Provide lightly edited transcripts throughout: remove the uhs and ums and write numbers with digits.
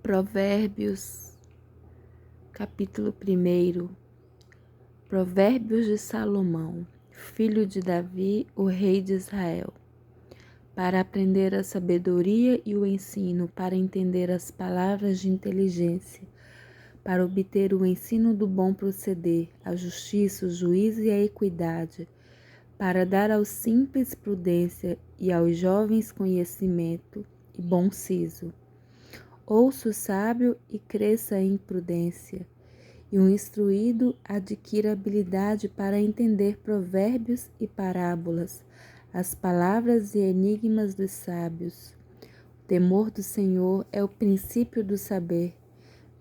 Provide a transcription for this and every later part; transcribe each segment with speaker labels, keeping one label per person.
Speaker 1: Provérbios, capítulo 1. Provérbios de Salomão, filho de Davi, o rei de Israel. Para aprender a sabedoria e o ensino, para entender as palavras de inteligência, para obter o ensino do bom proceder, a justiça, o juízo e a equidade, para dar aos simples prudência e aos jovens conhecimento e bom siso. Ouça o sábio e cresça em prudência, e o instruído adquira habilidade para entender provérbios e parábolas, as palavras e enigmas dos sábios. O temor do Senhor é o princípio do saber,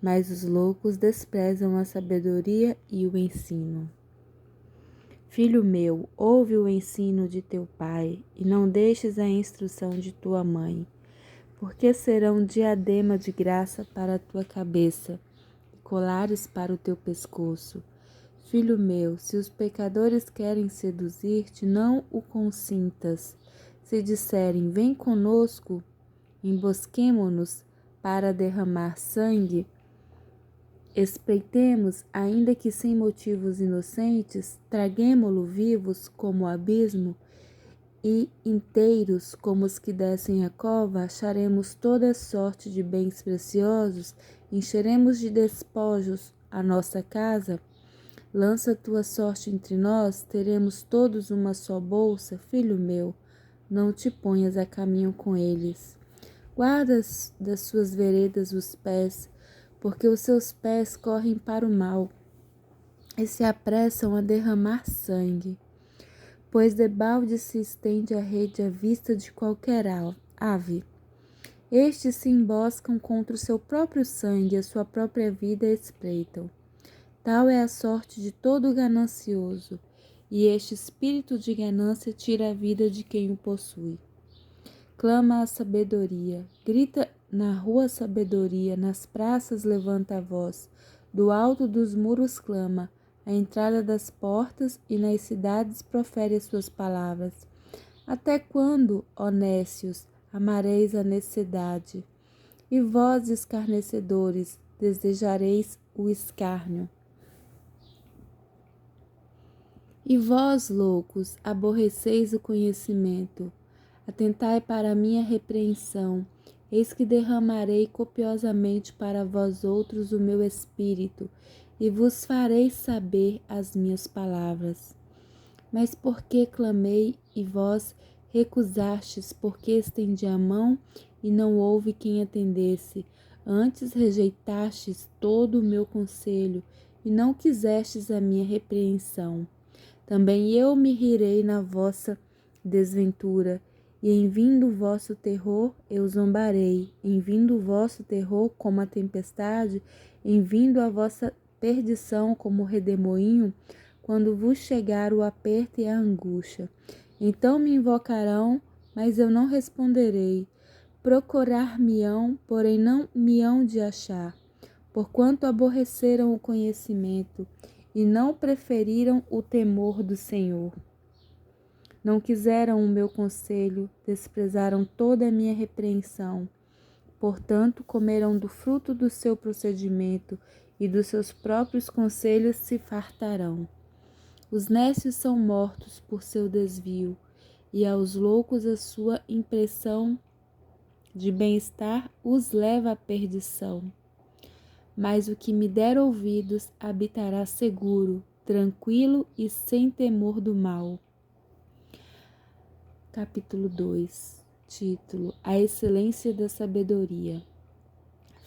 Speaker 1: mas os loucos desprezam a sabedoria e o ensino. Filho meu, ouve o ensino de teu pai, e não deixes a instrução de tua mãe, porque serão diadema de graça para a tua cabeça e colares para o teu pescoço. Filho meu, se os pecadores querem seduzir-te, não o consintas. Se disserem, vem conosco, embosquemo-nos para derramar sangue, espreitemos, ainda que sem motivos inocentes, traguemo-lo vivos como o abismo, e inteiros como os que descem a cova, acharemos toda sorte de bens preciosos, encheremos de despojos a nossa casa. Lança tua sorte entre nós, teremos todos uma só bolsa. Filho meu, não te ponhas a caminho com eles. Guarda das suas veredas os pés, porque os seus pés correm para o mal e se apressam a derramar sangue. Pois debalde se estende a rede à vista de qualquer ave. Estes se emboscam contra o seu próprio sangue, a sua própria vida espreitam. Tal é a sorte de todo ganancioso, e este espírito de ganância tira a vida de quem o possui. Clama a sabedoria, grita na rua sabedoria, nas praças levanta a voz, do alto dos muros clama, à entrada das portas e nas cidades profere as suas palavras. Até quando, ó nécios, amareis a necessidade? E vós, escarnecedores, desejareis o escárnio? E vós, loucos, aborreceis o conhecimento. Atentai para a minha repreensão. Eis que derramarei copiosamente para vós outros o meu espírito, e vos farei saber as minhas palavras. Mas por que clamei e vós recusastes? Porque estendi a mão e não houve quem atendesse. Antes rejeitastes todo o meu conselho e não quisestes a minha repreensão. Também eu me rirei na vossa desventura, e em vindo o vosso terror eu zombarei, em vindo o vosso terror como a tempestade, em vindo a vossa perdição como o redemoinho, quando vos chegar o aperto e a angústia. Então me invocarão, mas eu não responderei. Procurar-me-ão, porém não me hão de achar, porquanto aborreceram o conhecimento e não preferiram o temor do Senhor. Não quiseram o meu conselho, desprezaram toda a minha repreensão. Portanto, comerão do fruto do seu procedimento e dos seus próprios conselhos se fartarão. Os nécios são mortos por seu desvio, e aos loucos a sua impressão de bem-estar os leva à perdição. Mas o que me der ouvidos habitará seguro, tranquilo e sem temor do mal. Capítulo 2. Título: A excelência da sabedoria.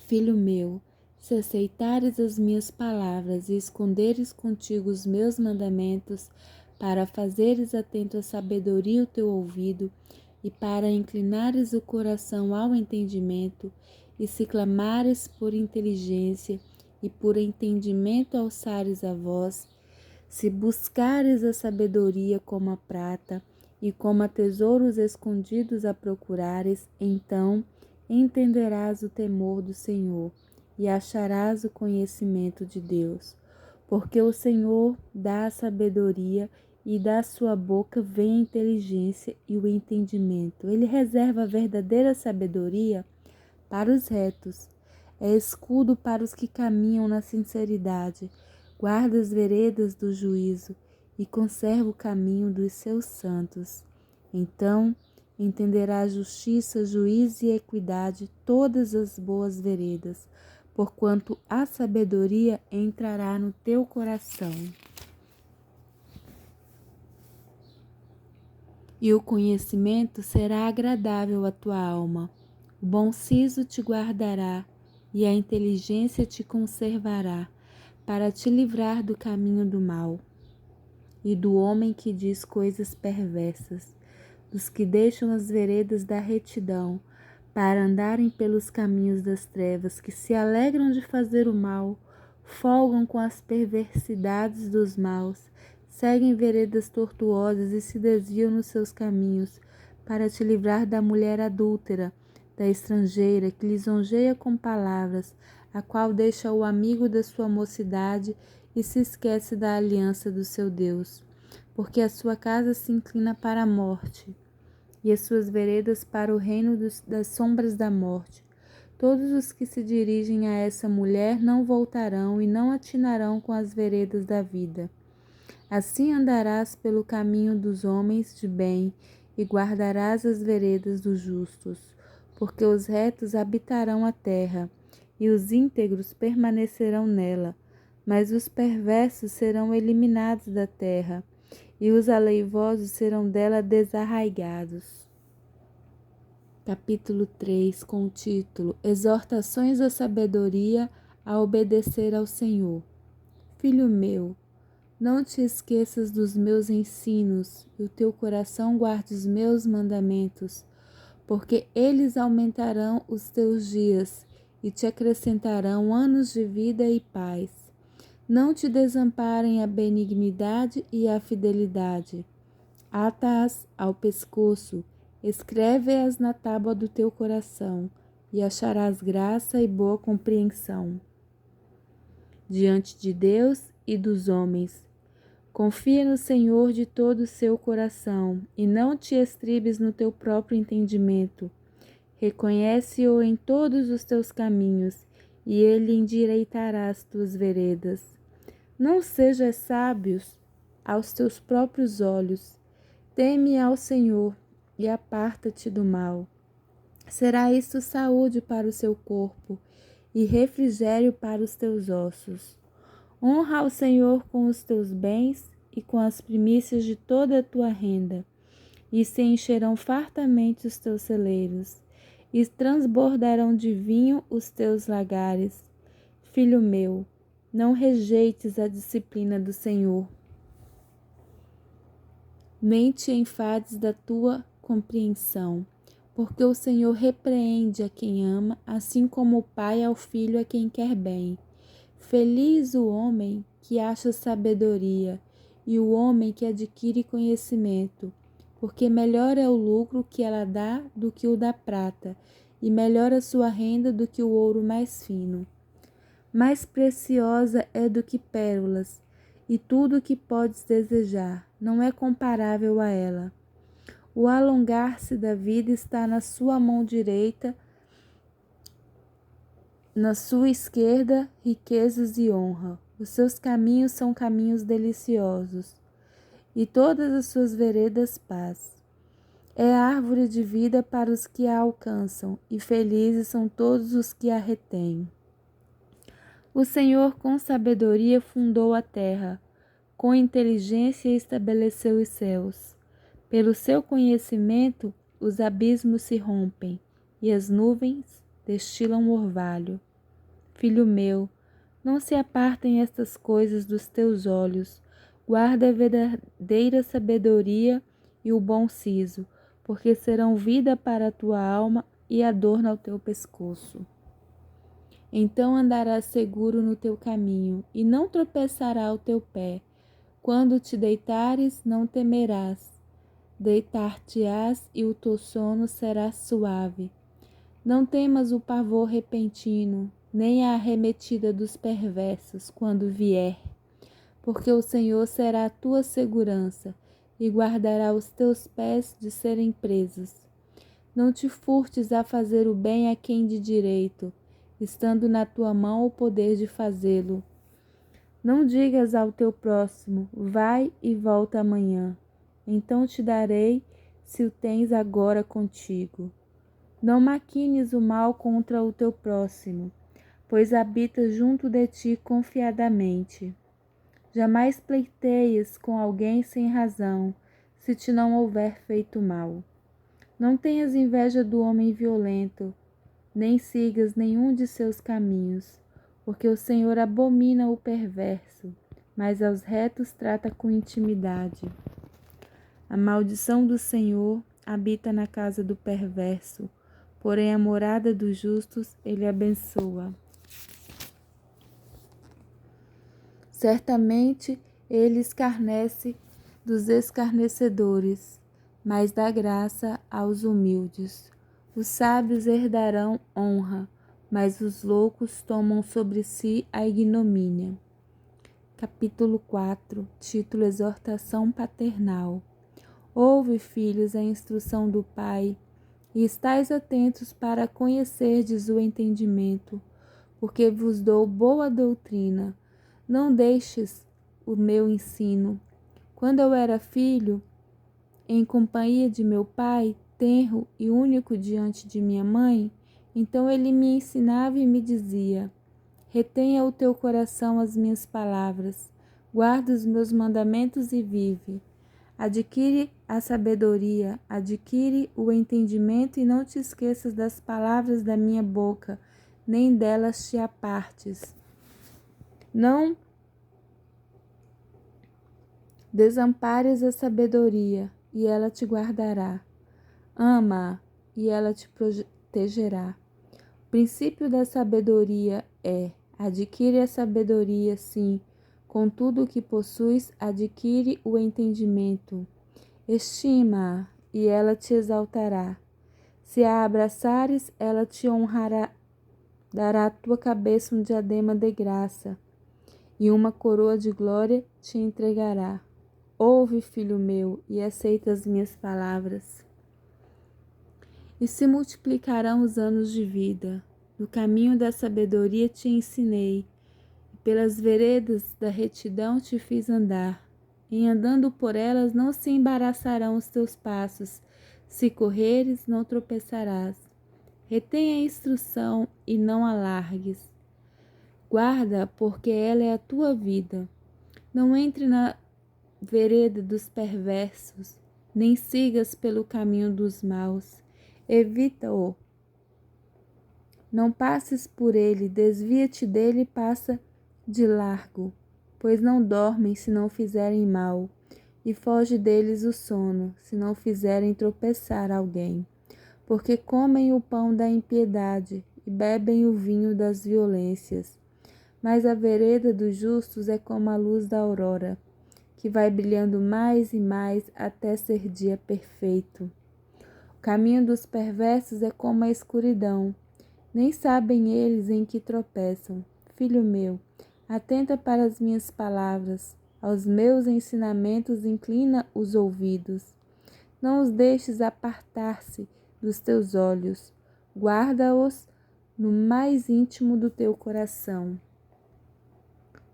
Speaker 1: Filho meu, se aceitares as minhas palavras e esconderes contigo os meus mandamentos, para fazeres atento à sabedoria o teu ouvido, e para inclinares o coração ao entendimento, e se clamares por inteligência e por entendimento alçares a voz, se buscares a sabedoria como a prata e como a tesouros escondidos a procurares, então entenderás o temor do Senhor e acharás o conhecimento de Deus. Porque o Senhor dá a sabedoria e da sua boca vem a inteligência e o entendimento. Ele reserva a verdadeira sabedoria para os retos. é escudo para os que caminham na sinceridade, guarda as veredas do juízo e conserva o caminho dos seus santos. Então entenderá a justiça, juízo e equidade todas as boas veredas, porquanto a sabedoria entrará no teu coração. E o conhecimento será agradável à tua alma. O bom siso te guardará, e a inteligência te conservará, para te livrar do caminho do mal, e do homem que diz coisas perversas, dos que deixam as veredas da retidão, para andarem pelos caminhos das trevas, que se alegram de fazer o mal, folgam com as perversidades dos maus, seguem veredas tortuosas e se desviam nos seus caminhos, para te livrar da mulher adúltera, da estrangeira que lisonjeia com palavras, a qual deixa o amigo da sua mocidade e se esquece da aliança do seu Deus, porque a sua casa se inclina para a morte, e as suas veredas para o reino das sombras da morte. Todos os que se dirigem a essa mulher não voltarão e não atinarão com as veredas da vida. Assim andarás pelo caminho dos homens de bem e guardarás as veredas dos justos, porque os retos habitarão a terra e os íntegros permanecerão nela, mas os perversos serão eliminados da terra e os aleivosos serão dela desarraigados. Capítulo 3, com o título Exortações à sabedoria a obedecer ao Senhor. Filho meu, não te esqueças dos meus ensinos, e o teu coração guarde os meus mandamentos, porque eles aumentarão os teus dias e te acrescentarão anos de vida e paz. Não te desamparem a benignidade e a fidelidade. Ata-as ao pescoço, escreve-as na tábua do teu coração, e acharás graça e boa compreensão diante de Deus e dos homens. Confia no Senhor de todo o seu coração, e não te estribes no teu próprio entendimento. Reconhece-o em todos os teus caminhos, e ele endireitará as tuas veredas. Não sejas sábios aos teus próprios olhos. Teme ao Senhor e aparta-te do mal. Será isto saúde para o seu corpo e refrigério para os teus ossos. Honra ao Senhor com os teus bens e com as primícias de toda a tua renda, e se encherão fartamente os teus celeiros, e transbordarão de vinho os teus lagares. Filho meu, não rejeites a disciplina do Senhor, nem te enfades da tua compreensão, porque o Senhor repreende a quem ama, assim como o pai ao filho a quem quer bem. Feliz o homem que acha sabedoria e o homem que adquire conhecimento, porque melhor é o lucro que ela dá do que o da prata, e melhor a sua renda do que o ouro mais fino. Mais preciosa é do que pérolas, e tudo o que podes desejar não é comparável a ela. O alongar-se da vida está na sua mão direita, na sua esquerda, riquezas e honra. Os seus caminhos são caminhos deliciosos, e todas as suas veredas paz. É árvore de vida para os que a alcançam, e felizes são todos os que a retêm. O Senhor com sabedoria fundou a terra, com inteligência estabeleceu os céus. Pelo seu conhecimento, os abismos se rompem, e as nuvens destilam orvalho. Filho meu, não se apartem estas coisas dos teus olhos. Guarda a verdadeira sabedoria e o bom siso, porque serão vida para a tua alma e adorno ao teu pescoço. Então andarás seguro no teu caminho, e não tropeçará o teu pé. Quando te deitares, não temerás. Deitar-te-ás e o teu sono será suave. Não temas o pavor repentino, nem a arremetida dos perversos quando vier, porque o Senhor será a tua segurança e guardará os teus pés de serem presos. Não te furtes a fazer o bem a quem de direito, estando na tua mão o poder de fazê-lo. Não digas ao teu próximo, vai e volta amanhã. Então te darei, se o tens agora contigo. Não maquines o mal contra o teu próximo, pois habita junto de ti confiadamente. Jamais pleiteias com alguém sem razão, se te não houver feito mal. Não tenhas inveja do homem violento, nem sigas nenhum de seus caminhos, porque o Senhor abomina o perverso, mas aos retos trata com intimidade. A maldição do Senhor habita na casa do perverso, porém a morada dos justos ele abençoa. Certamente ele escarnece dos escarnecedores, mas dá graça aos humildes. Os sábios herdarão honra, mas os loucos tomam sobre si a ignomínia. Capítulo 4, título Exortação Paternal. Ouve, filhos, a instrução do Pai, e estais atentos para conhecerdes o entendimento, porque vos dou boa doutrina. Não deixes o meu ensino. Quando eu era filho, em companhia de meu pai, tenro e único diante de minha mãe, então ele me ensinava e me dizia: retenha o teu coração as minhas palavras, guarda os meus mandamentos e vive. Adquire a sabedoria, adquire o entendimento e não te esqueças das palavras da minha boca, nem delas te apartes. Não desampares a sabedoria, e ela te guardará. Ama-a, e ela te protegerá. O princípio da sabedoria é: adquire a sabedoria, sim, com tudo o que possuis, adquire o entendimento. Estima-a, e ela te exaltará. Se a abraçares, ela te honrará, dará à tua cabeça um diadema de graça, e uma coroa de glória te entregará. Ouve, filho meu, e aceita as minhas palavras. E se multiplicarão os anos de vida. No caminho da sabedoria te ensinei, e pelas veredas da retidão te fiz andar. Em andando por elas não se embaraçarão os teus passos, se correres não tropeçarás. Retém a instrução e não a largues. Guarda, porque ela é a tua vida. Não entre na vereda dos perversos, nem sigas pelo caminho dos maus. Evita-o. Não passes por ele, desvia-te dele e passa de largo, pois não dormem se não fizerem mal, e foge deles o sono, se não fizerem tropeçar alguém. Porque comem o pão da impiedade e bebem o vinho das violências. Mas a vereda dos justos é como a luz da aurora, que vai brilhando mais e mais até ser dia perfeito. O caminho dos perversos é como a escuridão, nem sabem eles em que tropeçam. Filho meu, atenta para as minhas palavras, aos meus ensinamentos inclina os ouvidos. Não os deixes apartar-se dos teus olhos, guarda-os no mais íntimo do teu coração,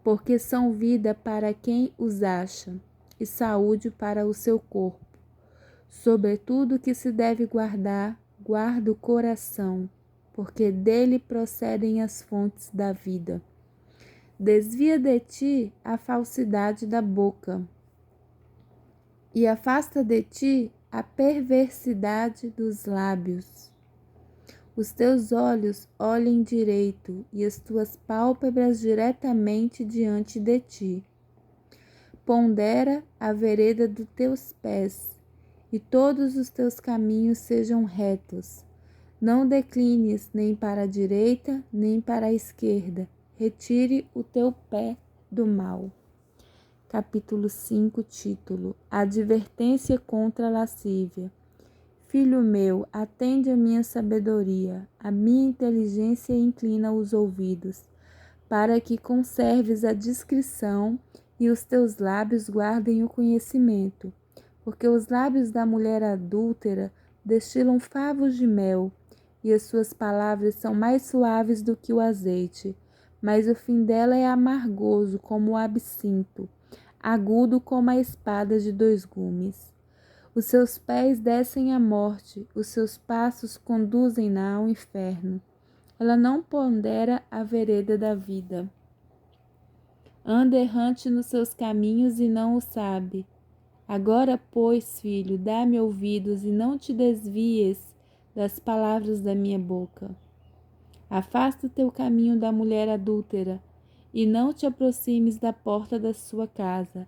Speaker 1: porque são vida para quem os acha e saúde para o seu corpo. Sobretudo que se deve guardar, guarda o coração, porque dele procedem as fontes da vida. Desvia de ti a falsidade da boca, e afasta de ti a perversidade dos lábios. Os teus olhos olhem direito, e as tuas pálpebras diretamente diante de ti. Pondera a vereda dos teus pés, e todos os teus caminhos sejam retos. Não declines nem para a direita, nem para a esquerda. Retire o teu pé do mal. Capítulo 5, título: Advertência contra a lascívia. Filho meu, atende a minha sabedoria, a minha inteligência inclina os ouvidos, para que conserves a discrição e os teus lábios guardem o conhecimento. Porque os lábios da mulher adúltera destilam favos de mel, e as suas palavras são mais suaves do que o azeite, mas o fim dela é amargoso como o absinto, agudo como a espada de dois gumes. Os seus pés descem à morte, os seus passos conduzem-na ao inferno. Ela não pondera a vereda da vida. Anda errante nos seus caminhos e não o sabe. Agora, pois, filho, dá-me ouvidos e não te desvies das palavras da minha boca. Afasta o teu caminho da mulher adúltera e não te aproximes da porta da sua casa,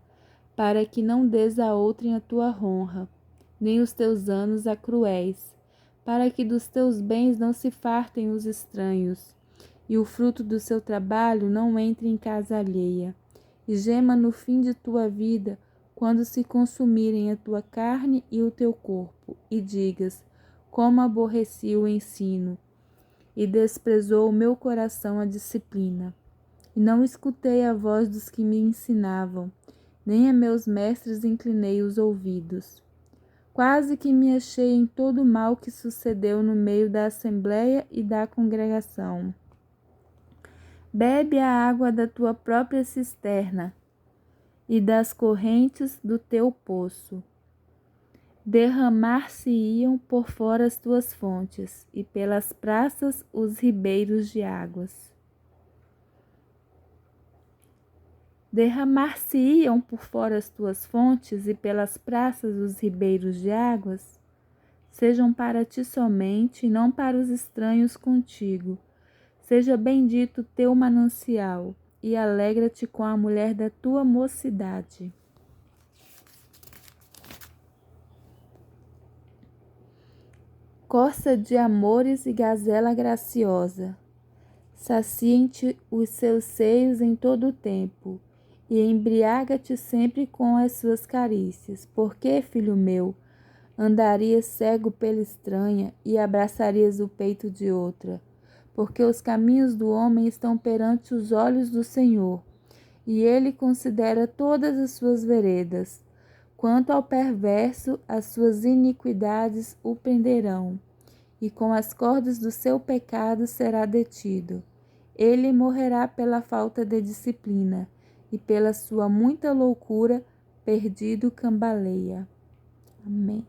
Speaker 1: para que não des a outrem a tua honra, nem os teus anos a cruéis, para que dos teus bens não se fartem os estranhos, e o fruto do seu trabalho não entre em casa alheia, e gema no fim de tua vida, quando se consumirem a tua carne e o teu corpo, e digas, como aborreci o ensino, e desprezou o meu coração a disciplina. E não escutei a voz dos que me ensinavam, nem a meus mestres inclinei os ouvidos. Quase que me achei em todo o mal que sucedeu no meio da assembleia e da congregação. Bebe a água da tua própria cisterna e das correntes do teu poço. Derramar-se-iam por fora as tuas fontes, e pelas praças os ribeiros de águas. Derramar-se-iam por fora as tuas fontes, e pelas praças os ribeiros de águas. Sejam para ti somente, e não para os estranhos contigo. Seja bendito teu manancial, e alegra-te com a mulher da tua mocidade. Corça de amores e gazela graciosa, saciem-te os seus seios em todo o tempo, e embriaga-te sempre com as suas carícias. Porque, filho meu, andarias cego pela estranha e abraçarias o peito de outra? Porque os caminhos do homem estão perante os olhos do Senhor, e ele considera todas as suas veredas. Quanto ao perverso, as suas iniquidades o prenderão, e com as cordas do seu pecado será detido. Ele morrerá pela falta de disciplina, e pela sua muita loucura, perdido cambaleia. Amém.